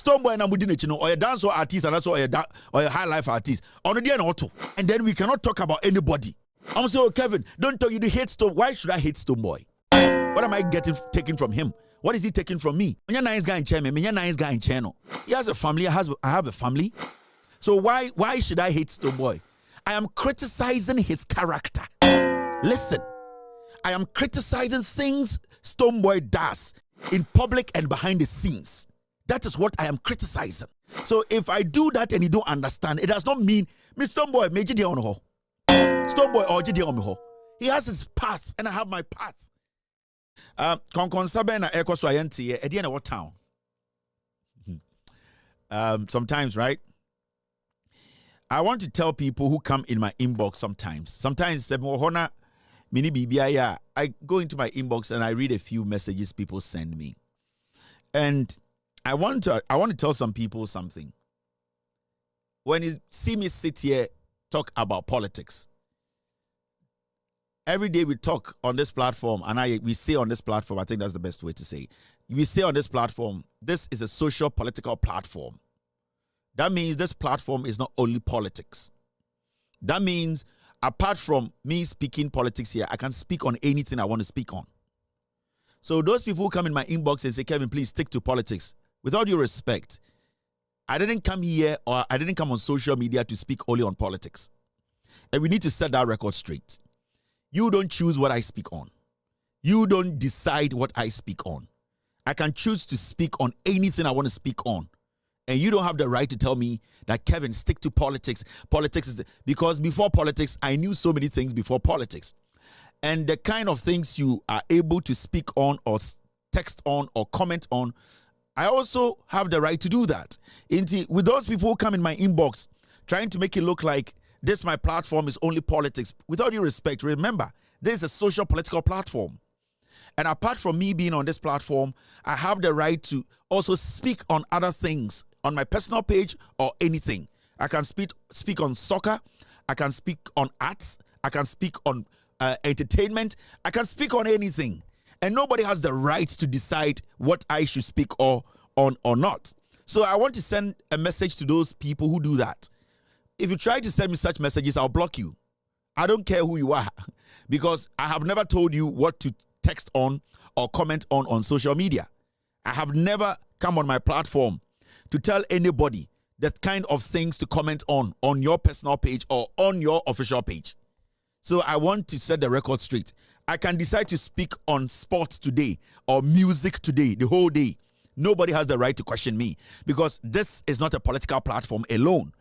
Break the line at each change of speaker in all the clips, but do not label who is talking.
Stonebwoy na mudi nechino or a dance or artist and also or a high life artist. On the auto. And then we cannot talk about anybody. I'm saying, oh, Kevin, don't tell you to hate Stonebwoy. Why should I hate Stonebwoy? What am I taking from him? What is he taking from me? You're nice guy in chairman. You're nice guy in channel. He has a family. I have a family. So why should I hate Stonebwoy? I am criticizing his character. Listen, I am criticizing things Stonebwoy does in public and behind the scenes. That is what I am criticizing. So if I do that and you don't understand, it does not mean me Stonebwoy me jide on ho. Stonebwoy or jide on me ho. He has his path and I have my path. Konkonsabe na eko so ayenti e de na what town. Sometimes, right? I want to tell people who come in my inbox sometimes. I go into my inbox and I read a few messages people send me. And I want to tell some people something. When you see me sit here talk about politics, every day we talk on this platform, and we say on this platform, I think that's the best way to say it. We say on this platform, this is a social political platform. That means this platform is not only politics. That means apart from me speaking politics here, I can speak on anything I want to speak on. So those people who come in my inbox and say, Kevin, please stick to politics. With all due respect, I didn't come here or I didn't come on social media to speak only on politics. And we need to set that record straight. You don't choose what I speak on. You don't decide what I speak on. I can choose to speak on anything I want to speak on. And you don't have the right to tell me that, Kevin, stick to politics. Politics is because before politics, I knew so many things before politics. And the kind of things you are able to speak on or text on or comment on, I also have the right to do that. With those people who come in my inbox trying to make it look like this my platform is only politics, with all due respect, remember, this is a social political platform. And apart from me being on this platform, I have the right to also speak on other things on my personal page or anything. I can speak on soccer. I can speak on arts. I can speak on entertainment. I can speak on anything. And nobody has the right to decide what I should speak on or not. So I want to send a message to those people who do that. If you try to send me such messages, I'll block you. I don't care who you are because I have never told you what to text on or comment on social media. I have never come on my platform to tell anybody that kind of things to comment on your personal page or on your official page. So I want to set the record straight. I can decide to speak on sports today or music today, the whole day. Nobody has the right to question me because this is not a political platform alone.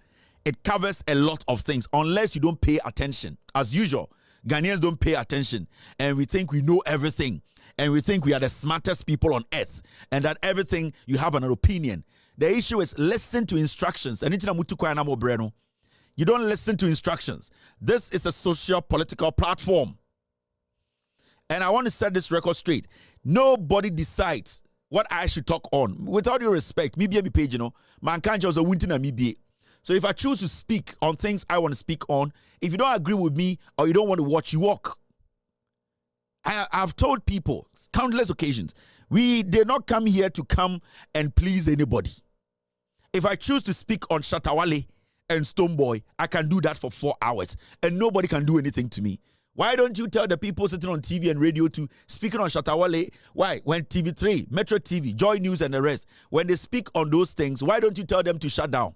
It covers a lot of things unless you don't pay attention. As usual, Ghanaians don't pay attention and we think we know everything and we think we are the smartest people on earth and that everything you have an opinion. The issue is listen to instructions. You don't listen to instructions. This is a social political platform. And I want to set this record straight. Nobody decides what I should talk on. With all due respect, me be page, man can't just a me. So if I choose to speak on things I want to speak on, if you don't agree with me or you don't want to watch, you walk. I've told people countless occasions, we did not come here to come and please anybody. If I choose to speak on Shatawale and Stonebwoy, I can do that for 4 hours and nobody can do anything to me. Why don't you tell the people sitting on TV and radio to speaking on Shatawale? Why? When TV3, Metro TV, Joy News and the rest, when they speak on those things, why don't you tell them to shut down?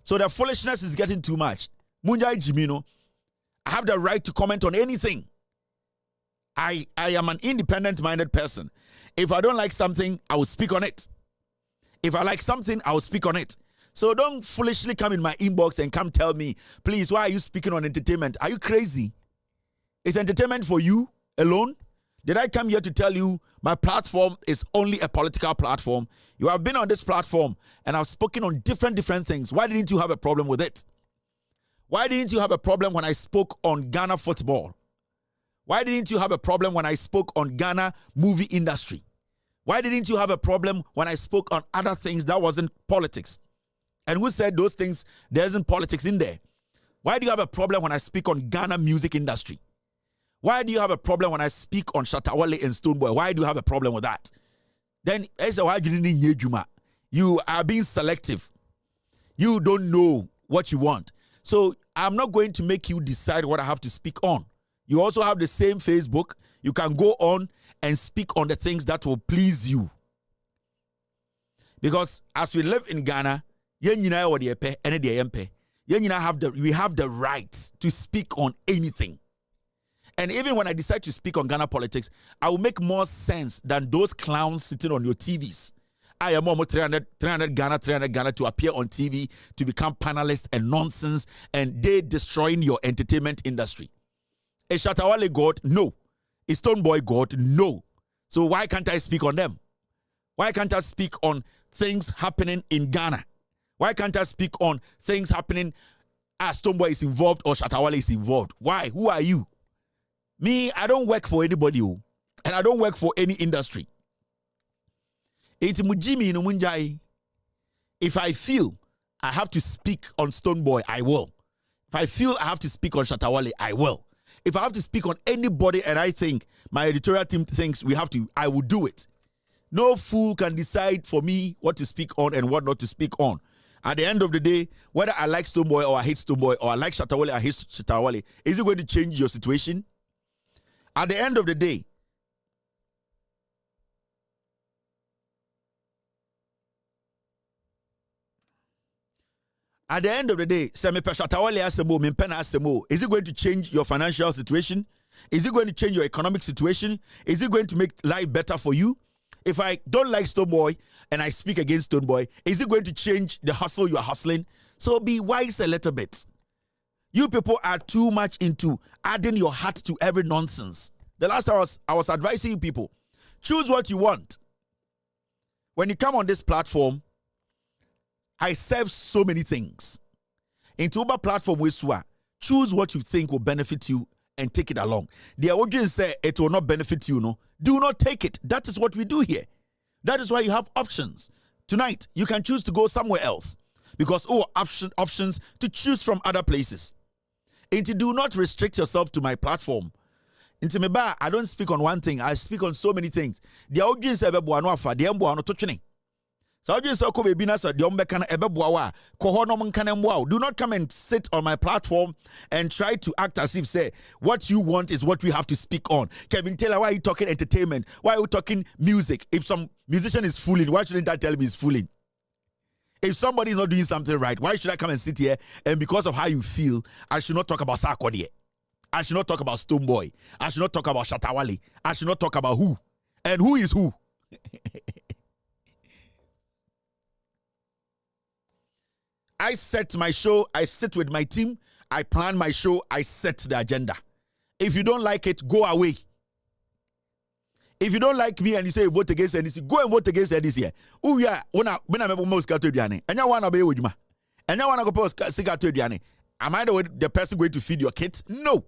So the foolishness is getting too much. Munjai Jimino, I have the right to comment on anything. I am an independent-minded person. If I don't like something, I will speak on it. If I like something, I will speak on it. So don't foolishly come in my inbox and come tell me, please, why are you speaking on entertainment? Are you crazy? Is entertainment for you alone? Did I come here to tell you my platform is only a political platform? You have been on this platform and I've spoken on different things. Why didn't you have a problem with it? Why didn't you have a problem when I spoke on Ghana football? Why didn't you have a problem when I spoke on Ghana movie industry? Why didn't you have a problem when I spoke on other things that wasn't politics? And who said those things, there isn't politics in there? Why do you have a problem when I speak on Ghana music industry? Why do you have a problem when I speak on Shatawale and Stonebwoy? Why do you have a problem with that? Then I say, why you didn't need Juma? You are being selective. You don't know what you want. So I'm not going to make you decide what I have to speak on. You also have the same Facebook. You can go on and speak on the things that will please you. Because as we live in Ghana, we have the right to speak on anything. And even when I decide to speak on Ghana politics, I will make more sense than those clowns sitting on your TVs. I am almost 300 Ghana to appear on TV, to become panelists and nonsense, and they destroying your entertainment industry. Is Shatawale God? No. Is Stonebwoy God? No. So why can't I speak on them? Why can't I speak on things happening in Ghana? Why can't I speak on things happening as Stonebwoy is involved or Shatawale is involved? Why? Who are you? Me, I don't work for anybody, and I don't work for any industry. If I feel I have to speak on Stonebwoy, I will. If I feel I have to speak on Shatawale, I will. If I have to speak on anybody and I think my editorial team thinks we have to, I will do it. No fool can decide for me what to speak on and what not to speak on. At the end of the day, whether I like Stonebwoy or I hate Stonebwoy or I like Shatawale or I hate Shatawale, is it going to change your situation? At the end of the day, is it going to change your financial situation? Is it going to change your economic situation? Is it going to make life better for you? If I don't like Stonebwoy and I speak against Stonebwoy, is it going to change the hustle you are hustling? So be wise a little bit. You people are too much into adding your heart to every nonsense. The last time I was advising you people, choose what you want. When you come on this platform, I serve so many things. Into Uber platform, choose what you think will benefit you and take it along. The audience say it will not benefit you, no. Do not take it. That is what we do here. That is why you have options. Tonight, you can choose to go somewhere else because options to choose from other places. And do not restrict yourself to my platform. Into me ba, I don't speak on one thing. I speak on so many things. The audience ebe buano afa, the embo ano touching. So audience oko be binasa the ombe kana ebe buawa, kohono mankane mwao. Do not come and sit on my platform and try to act as if say what you want is what we have to speak on. Kevin Taylor, why are you talking entertainment? Why are you talking music? If some musician is fooling, why shouldn't I tell him he's fooling? If somebody is not doing something right, why should I come and sit here and because of how you feel, I should not talk about Sarkodie? I should not talk about Stonebwoy. I should not talk about Shatawale. I should not talk about who. And who is who? I set my show. I sit with my team. I plan my show. I set the agenda. If you don't like it, go away. If you don't like me and you say vote against NDC, go and vote against NDC. Who ya? When I most got to Diane. And you want to be with you. And you want to go post cigar to Diane. Am I the person going to feed your kids? No.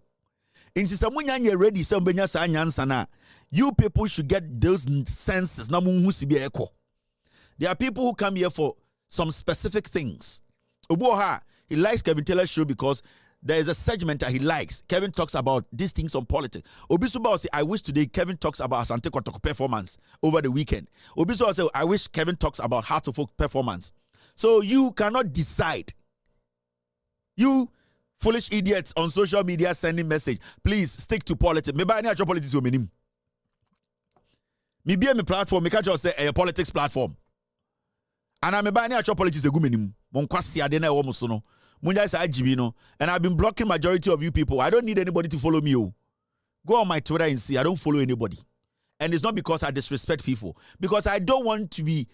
Into someone you're ready, you people should get those senses. There are people who come here for some specific things. Obuoha, he likes Kevin Taylor's show because there is a segment that he likes. Kevin talks about these things on politics. Obisuba will say, I wish today Kevin talks about Asante Kotoko performance over the weekend. Obisuba will say, I wish Kevin talks about Heart of Folk performance. So you cannot decide. You foolish idiots on social media sending message. Please stick to politics. Maybe I need your politics. Maybe my platform. Make just say a politics platform. And I'm a your politics. And I've been blocking majority of you people. I don't need anybody to follow me. Go on my Twitter and see. I don't follow anybody. And it's not because I disrespect people. Because I don't want to be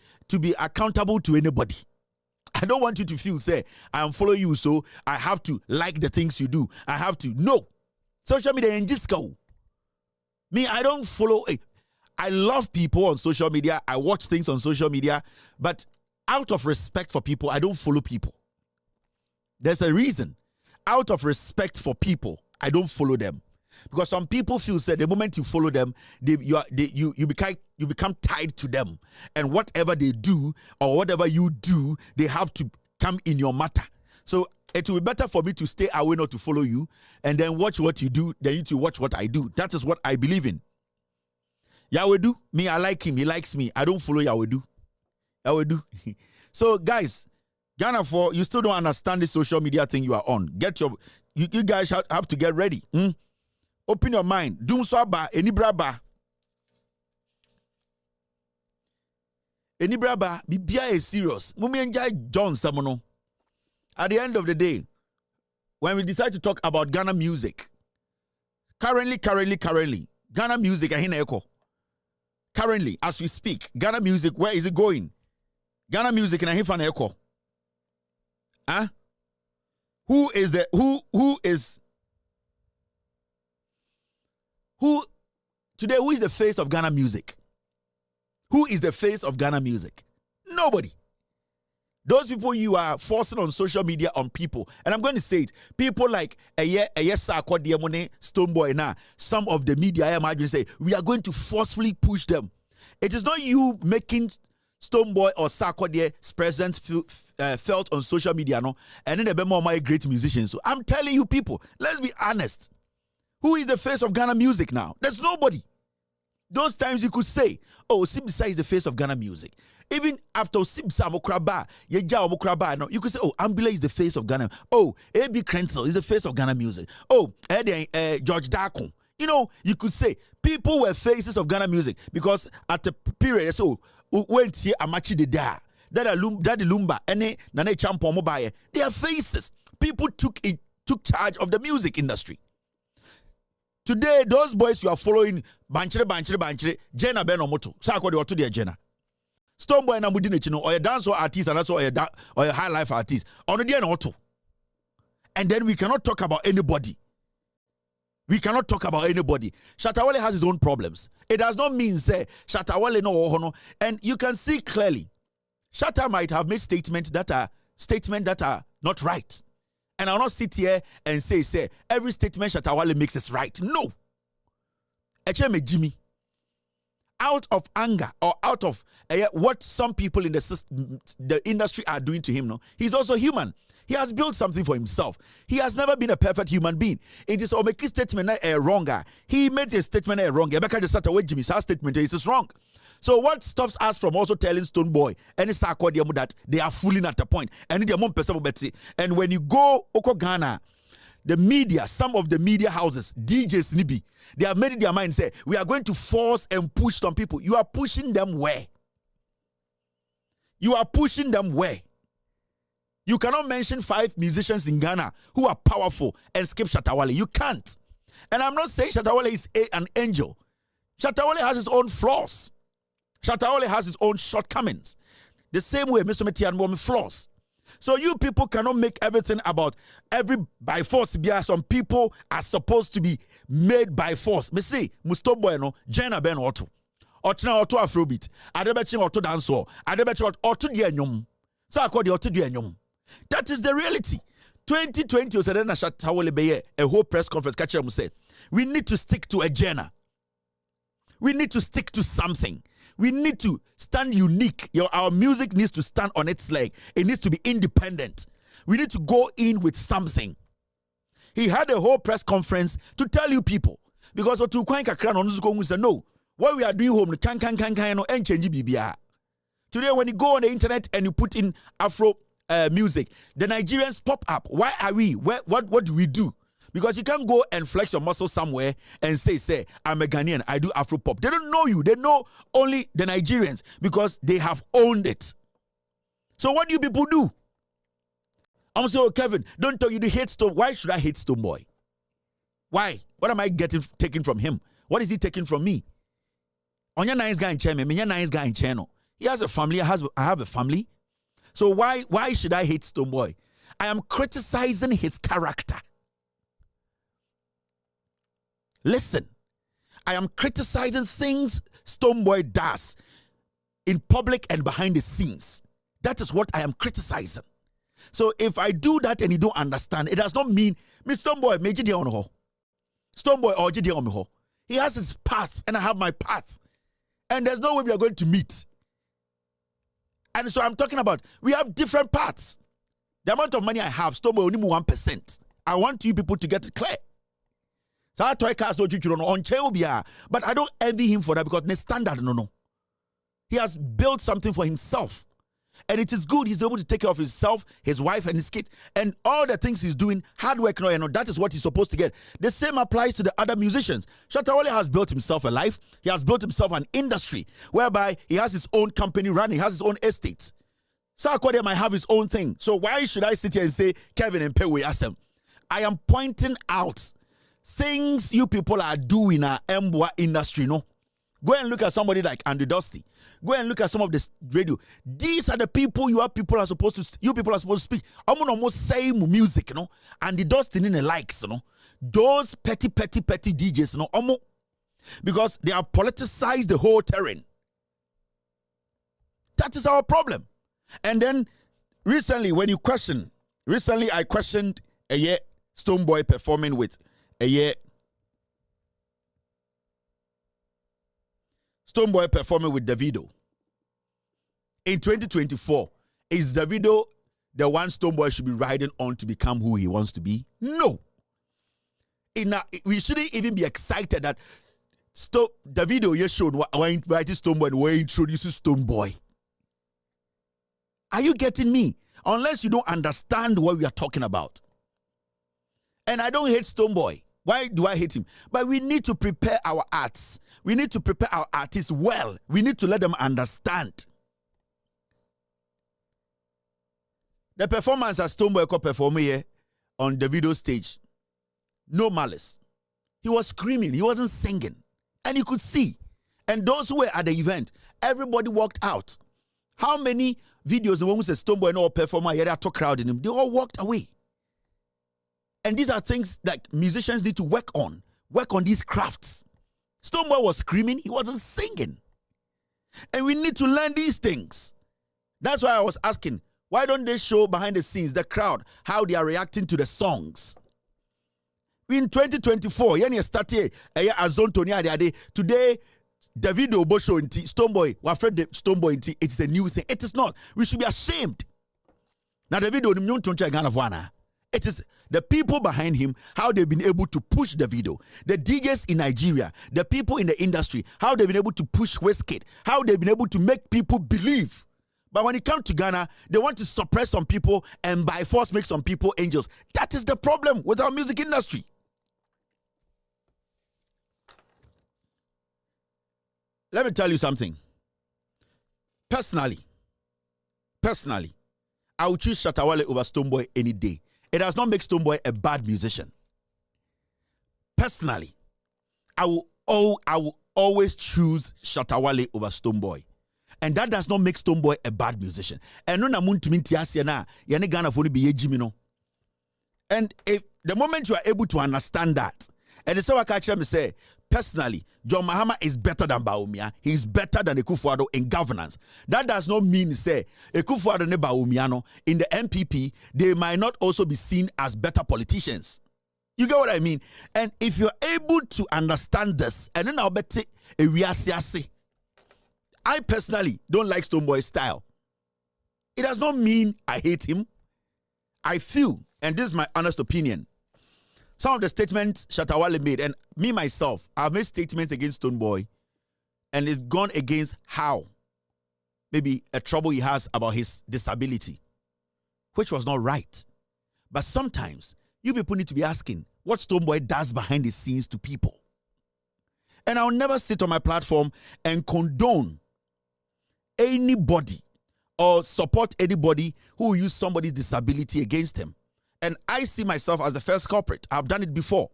accountable to anybody. I don't want you to feel, say, I am following you, so I have to like the things you do. I have to. No. Social media and just go. Me, I don't follow. I love people on social media. I watch things on social media. But out of respect for people, I don't follow people. There's a reason. Out of respect for people, I don't follow them. Because some people feel, say, the moment you follow them, you become tied to them. And whatever they do or whatever you do, they have to come in your matter. So it will be better for me to stay away, not to follow you, and then watch what you do, than you to watch what I do. That is what I believe in. Yahweh do, me, I like him, he likes me. I don't follow Yahweh do. I will do. So, guys, Ghana, for you still don't understand the social media thing you are on. Get your, you guys have to get ready. Open your mind. Doom swaba, any braba. Any braba, Bibia is serious. Mumi enjoy John Samono. At the end of the day, when we decide to talk about Ghana music, currently, Ghana music, currently, as we speak, Ghana music, where is it going? Ghana music in a hifan echo. Huh? Who today, who is the face of Ghana music? Who is the face of Ghana music? Nobody. Those people you are forcing on social media on people, and I'm going to say it, people like Sarkodie, Stonebwoy, now some of the media, I imagine, say we are going to forcefully push them. It is not you making Stonebwoy or Sarkodie's presence felt on social media, no, and then they be more my great musicians. So I'm telling you, people, let's be honest. Who is the face of Ghana music now? There's nobody. Those times you could say, oh, Sibisa is the face of Ghana music. Even after Sibisa Mokraba, Yeja Mokraba, no, you could say, oh, Ambila is the face of Ghana. Oh, A.B. Krenzel is the face of Ghana music. Oh, George Darkon. You know, you could say people were faces of Ghana music because at the period, so went here Amachi de Da, Daddy Lumba, Nane Champo Mobile, they are faces. People took charge of the music industry. Today, those boys you are following, Banchire, Jenna Benomoto, Sarkodie or to their Jenna. Stonebwoy na mudi nechino, or a dance artist and also or a high life artist. On the auto. And then we cannot talk about anybody. We cannot talk about anybody. Shatta Wale has his own problems. It does not mean say Shatta Wale no. And you can see clearly, Shatta might have made statements that are not right. And I'll not sit here and say every statement Shatta Wale makes is right. No. Echeme Jimmy. Out of anger or out of what some people in the industry are doing to him, no, he's also human. He has built something for himself. He has never been a perfect human being. It is Omeki's statement wrong. He made a statement wrong. Rebecca just started with Jimmy's statement is wrong. So what stops us from also telling Stonebwoy and Sarkodie that they are fooling at the point? And when you go Oko Ghana, the media, some of the media houses, DJs Nibi, they have made it their mind say, we are going to force and push some people. You are pushing them where? You are pushing them where? You cannot mention 5 musicians in Ghana who are powerful and skip Shatta Wale. You can't. And I'm not saying Shatta Wale is an angel. Shatta Wale has his own flaws. Shatta Wale has his own shortcomings. The same way Mr. Metian flaws. So you people cannot make everything about every by force. Some people are supposed to be made by force. Me say, Stonebwoy no, Jenna Ben Otto. Otna Otto Afrobeat. Adebechin Otto dancehall. Adebechin Otto Dienyum. Sarkodie Otto Dienyum. That is the reality. 2020 was a whole press conference. Catch them say, we need to stick to a Jenna. We need to stick to something. We need to stand unique. Our music needs to stand on its leg. It needs to be independent. We need to go in with something. He had a whole press conference to tell you people. Because no, what we are doing home, and change BBR. Today, when you go on the internet and you put in Afro music, the Nigerians pop up. Why are we? What do we do? Because you can't go and flex your muscle somewhere and say, I'm a Ghanaian, I do Afro pop. They don't know you. They know only the Nigerians because they have owned it. So what do you people do? I'm saying, oh, Kevin, don't tell you to hate Stone. Why should I hate Stonebwoy? Why? What am I taking from him? What is he taking from me? On your nice guy in chairman, me nice guy in channel. He has a family. I have a family. So why should I hate Stonebwoy? I am criticizing his character. Listen, I am criticizing things Stonebwoy does in public and behind the scenes. That is what I am criticizing. So if I do that and you don't understand, it does not mean me Stonebwoy me jidi on ho. Stonebwoy or jidi on me ho. He has his path and I have my path. And there's no way we are going to meet. And so I'm talking about, we have different paths. The amount of money I have, Stonebwoy only 1%. I want you people to get it clear. So I toy cast no on Cheobia, but I don't envy him for that because the standard no. He has built something for himself. And it is good. He's able to take care of himself, his wife, and his kids. And all the things he's doing, hard work, that is what he's supposed to get. The same applies to the other musicians. Shatta Wale has built himself a life. He has built himself an industry whereby he has his own company running, he has his own estate. Sarkodie might have his own thing. So why should I sit here and say Kevin and Pewe Asem? I am pointing out things you people are doing in our Mbwa industry, no? Go and look at somebody like Andy Dusty. Go and look at some of this radio. These are the people you people are supposed to speak. I'm gonna almost say music, you know, and the Dusty in the likes, you know. Those petty DJs, you know, because they have politicized the whole terrain. That is our problem. And then recently I questioned Stonebwoy performing with Stonebwoy performing with Davido. In 2024, is Davido the one Stonebwoy should be riding on to become who he wants to be? No. We shouldn't even be excited that Davido showed why writing Stonebwoy and why introduces Stonebwoy. Are you getting me? Unless you don't understand what we are talking about. And I don't hate Stonebwoy. Why do I hate him? But we need to prepare our arts. We need to prepare our artists well. We need to let them understand. The performance that Stonebwoy could perform here on the video stage, no malice. He was screaming. He wasn't singing. And you could see. And those who were at the event, everybody walked out. How many videos the one who said Stonebwoy no performer here that crowd in him? They all walked away. And these are things that musicians need to work on these crafts. Stonebwoy was screaming, he wasn't singing. And we need to learn these things. That's why I was asking, why don't they show behind the scenes, the crowd, how they are reacting to the songs? In 2024, today, Davido Bosho inti Stonebwoy, we afraid the Stonebwoy it is a new thing. It is not. We should be ashamed. Now Davido it is the people behind him, how they've been able to push Davido. The DJs in Nigeria, the people in the industry, how they've been able to push Wizkid, how they've been able to make people believe. But when it comes to Ghana, they want to suppress some people and by force make some people angels. That is the problem with our music industry. Let me tell you something. Personally, I would choose Shatta Wale over Stonebwoy any day. It does not make Stonebwoy a bad musician. Personally, I will always choose Shatta Wale over Stonebwoy. And that does not make Stonebwoy a bad musician. And no namun to minti asiana, yane Ghana for be ejimino. And if the moment you are able to understand that, and the same catch me say, personally, John Mahama is better than Bawumia. He's better than Akufo in governance. That does not mean say Akufo and Bawumiano in the MPP, they might not also be seen as better politicians. You get what I mean? And if you're able to understand this, and then I'll bet I personally don't like Stonebwoy's style. It does not mean I hate him. I feel, and this is my honest opinion, some of the statements Shatta Wale made, and me myself, I've made statements against Stonebwoy, and it's gone against how maybe a trouble he has about his disability, which was not right. But sometimes you people need to be asking what Stonebwoy does behind the scenes to people. And I'll never sit on my platform and condone anybody or support anybody who will use somebody's disability against him. And I see myself as the first culprit. I've done it before.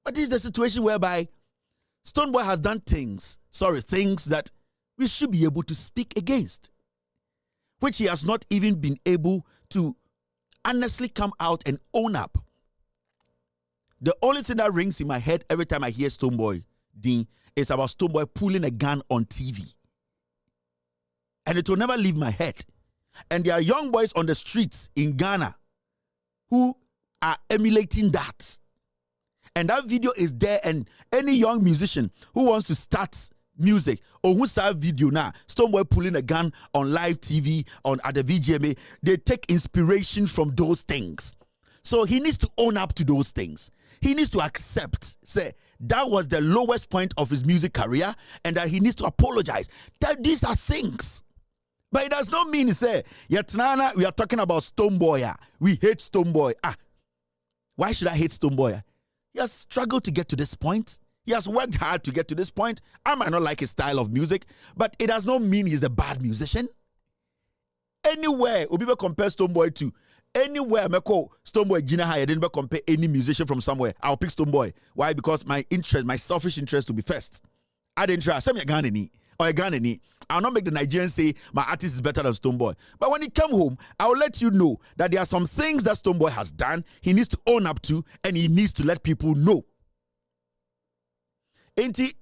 But this is the situation whereby Stonebwoy has done things that we should be able to speak against, which he has not even been able to honestly come out and own up. The only thing that rings in my head every time I hear Stonebwoy Dean is about Stonebwoy pulling a gun on TV. And it will never leave my head. And there are young boys on the streets in Ghana who are emulating that. And that video is there, and any young musician who wants to start music or who saw video now, Stonebwoy pulling a gun on live TV, at the VGMA, they take inspiration from those things. So he needs to own up to those things. He needs to accept, say, that was the lowest point of his music career, and that he needs to apologize. That these are things. But it does not mean, say, yet Nana, we are talking about Stonebwoy. We hate Stonebwoy. Why should I hate Stonebwoy? He has struggled to get to this point. He has worked hard to get to this point. I might not like his style of music, but it does not mean he's a bad musician. Anywhere, people compare Stonebwoy to anywhere, I call Stonebwoy Gina High. I didn't compare any musician from somewhere. I'll pick Stonebwoy. Why? Because my interest, my selfish interest to be first. I didn't try. Some Ghanaian or a Ghanaian. I'll not make the Nigerians say my artist is better than Stonebwoy. But when he come home, I'll let you know that there are some things that Stonebwoy has done, he needs to own up to, and he needs to let people know. It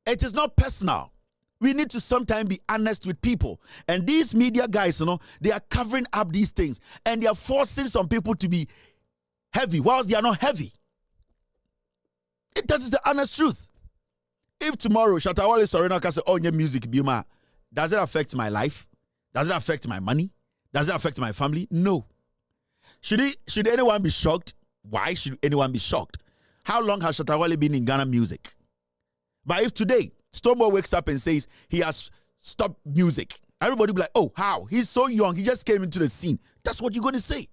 is not personal. We need to sometimes be honest with people. And these media guys, they are covering up these things. And they are forcing some people to be heavy, whilst they are not heavy. That is the honest truth. If tomorrow Shatta Wale Sorena can say, oh, your music, Bima, does it affect my life? Does it affect my money? Does it affect my family? No. Should anyone be shocked? Why should anyone be shocked? How long has Shatta Wale been in Ghana music? But if today, Stonebwoy wakes up and says he has stopped music, everybody will be like, oh, how? He's so young. He just came into the scene. That's what you're going to say.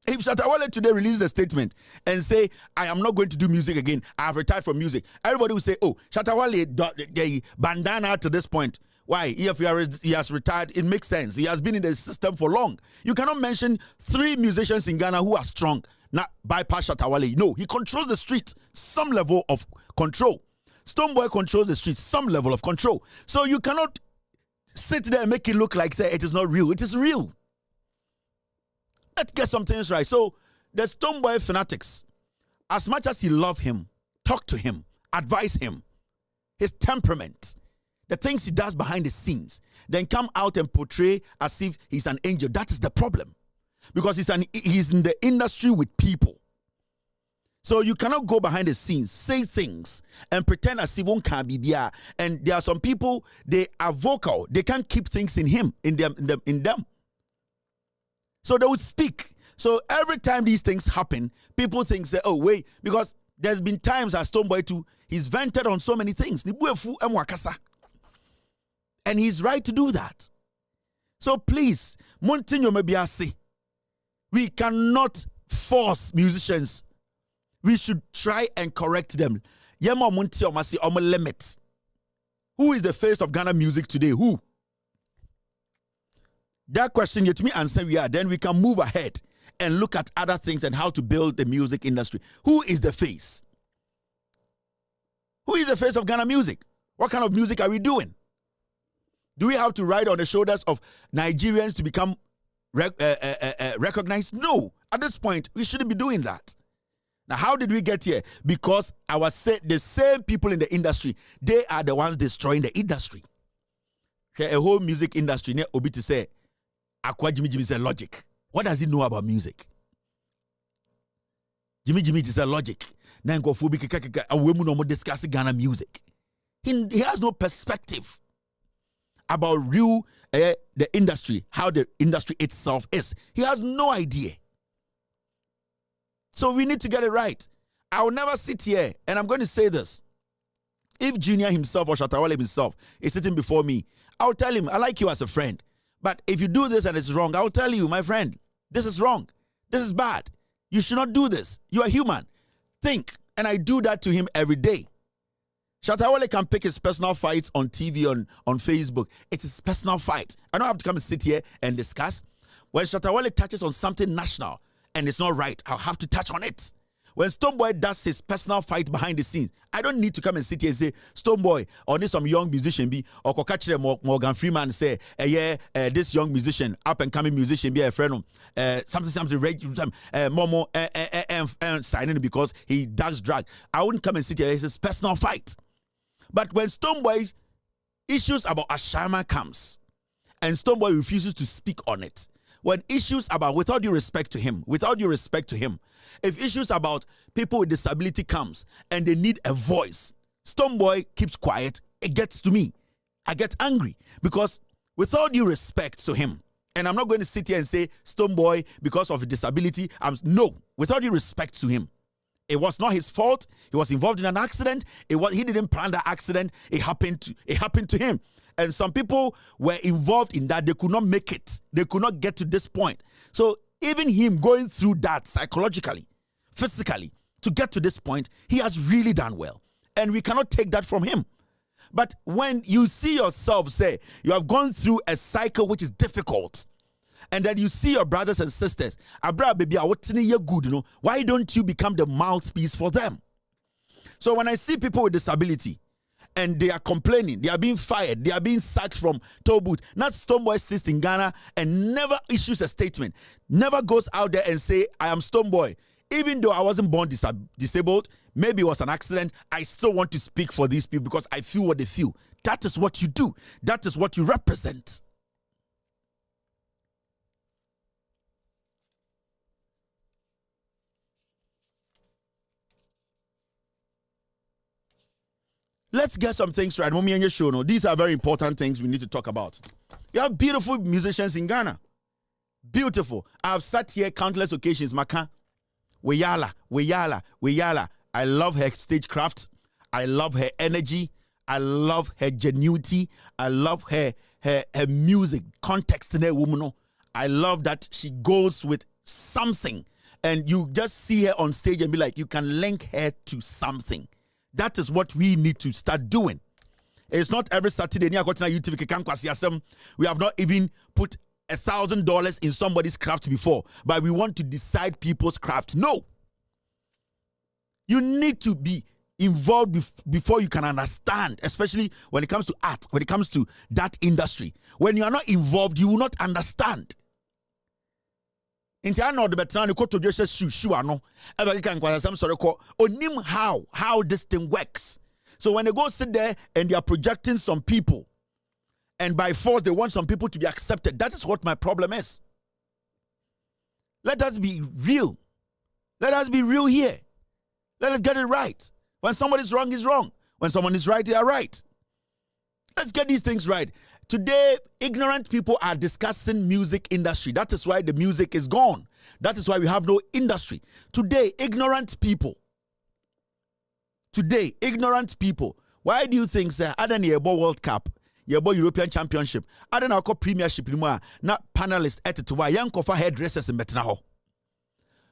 If Shatta Wale today releases a statement and say, I am not going to do music again, I have retired from music, everybody will say, oh, Shatta Wale, the bandana to this point. Why? If he has retired, it makes sense. He has been in the system for long. You cannot mention 3 musicians in Ghana who are strong, not bypass Shatta Wale. No, he controls the street, some level of control. Stonebwoy controls the street, some level of control. So you cannot sit there and make it look like, say, it is not real. It is real. Let's get some things right. So the Stonebwoy fanatics, as much as you love him, talk to him, advise him, his temperament, the things he does behind the scenes, then come out and portray as if he's an angel. That is the problem. Because he's in the industry with people. So you cannot go behind the scenes, say things, and pretend as if one can't be there. And there are some people, they are vocal. They can't keep things in them. So they would speak. So every time these things happen, people think, say, oh, wait, because there's been times as Stonebwoy too, he's vented on so many things. And he's right to do that. So please, we cannot force musicians. We should try and correct them. Limit. Who is the face of Ghana music today? Who? That question yet me answer we are. Then we can move ahead and look at other things and how to build the music industry. Who is the face? Who is the face of Ghana music? What kind of music are we doing? Do we have to ride on the shoulders of Nigerians to become recognized? No. At this point, we shouldn't be doing that. Now, how did we get here? Because the same people in the industry, they are the ones destroying the industry. A whole music industry, Obi to say, Akwa Jimmy say logic. What does he know about music? Jimmy is a logic. Now go discuss Ghana music. He has no perspective about real the industry, how the industry itself is. He has no idea. So we need to get it right. I will never sit here, and I'm going to say this. If Junior himself or Shatta Wale himself is sitting before me, I'll tell him, I like you as a friend. But if you do this and it's wrong, I'll tell you, my friend, this is wrong. This is bad. You should not do this. You are human. Think. And I do that to him every day. Shatta Wale can pick his personal fights on TV, on Facebook. It's his personal fight. I don't have to come and sit here and discuss. When Shatta Wale touches on something national and it's not right, I'll have to touch on it. When Stonebwoy does his personal fight behind the scenes, I don't need to come and sit here and say, Stonebwoy, or this some young musician be, or catch Morgan Freeman say, this young musician, up and coming musician be a friend of something, Momo, and signing because he does drag. I wouldn't come and sit here. It's his personal fight. But when Stonebwoy issues about Ashama comes, and Stonebwoy refuses to speak on it, when issues about, without due respect to him, if issues about people with disability comes and they need a voice, Stonebwoy keeps quiet, it gets to me. I get angry because without due respect to him, and I'm not going to sit here and say Stonebwoy because of disability, no, without due respect to him. It was not his fault. He was involved in an accident. He didn't plan that accident. It happened to him. And some people were involved in that. They could not make it. They could not get to this point. So even him going through that psychologically, physically, to get to this point, he has really done well. And we cannot take that from him. But when you see yourself, say, you have gone through a cycle which is difficult, and then you see your brothers and sisters, why don't you become the mouthpiece for them? So when I see people with disability, and they are complaining, they are being fired, they are being sacked from toll booth, not Stonebwoy sits in Ghana and never issues a statement, never goes out there and say, I am Stonebwoy. Even though I wasn't born disabled, maybe it was an accident, I still want to speak for these people because I feel what they feel. That is what you do. That is what you represent. Let's get some things right. These are very important things we need to talk about. You have beautiful musicians in Ghana. Beautiful. I've sat here countless occasions, Maka. Weyala. I love her stagecraft. I love her energy. I love her genuity. I love her music, context in her woman. I love that she goes with something. And you just see her on stage and be like, you can link her to something. That is what we need to start doing. It's not every Saturday. We have not even put $1,000 in somebody's craft before, but we want to decide people's craft. No. You need to be involved before you can understand, especially when it comes to art, when it comes to that industry. When you are not involved, you will not understand. How this thing works. So when they go sit there and they are projecting some people, and by force they want some people to be accepted, that is what my problem is. Let us be real. Let us be real here. Let us get it right. When somebody is wrong, he's wrong. When someone is right, they are right. Let's get these things right. Today, ignorant people are discussing music industry. That is why the music is gone. That is why we have no industry. Today, ignorant people. Why do you think, sir, other than your World Cup, your European Championship, other than our Premiership, not panelists at it, why young Kofa hairdressers in Betnaho?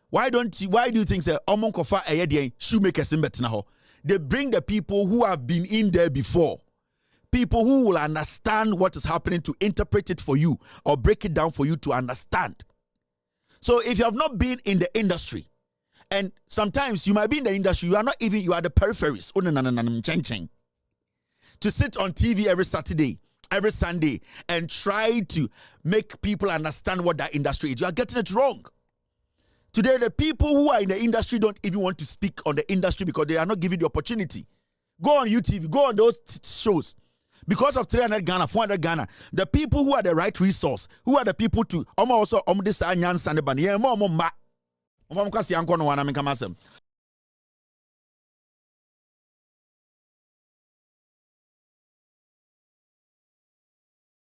Why do you think, sir, Omon Kofa a shoemakers in Betnaho? They bring the people who have been in there before. People who will understand what is happening to interpret it for you or break it down for you to understand. So if you have not been in the industry, and sometimes you might be in the industry, you are the peripheries. To sit on TV every Saturday, every Sunday, and try to make people understand what that industry is. You are getting it wrong. Today, the people who are in the industry don't even want to speak on the industry because they are not given the opportunity. Go on YouTube, go on those shows. Because of 300 Ghana, 400 Ghana, the people who are the right resource, who are the people to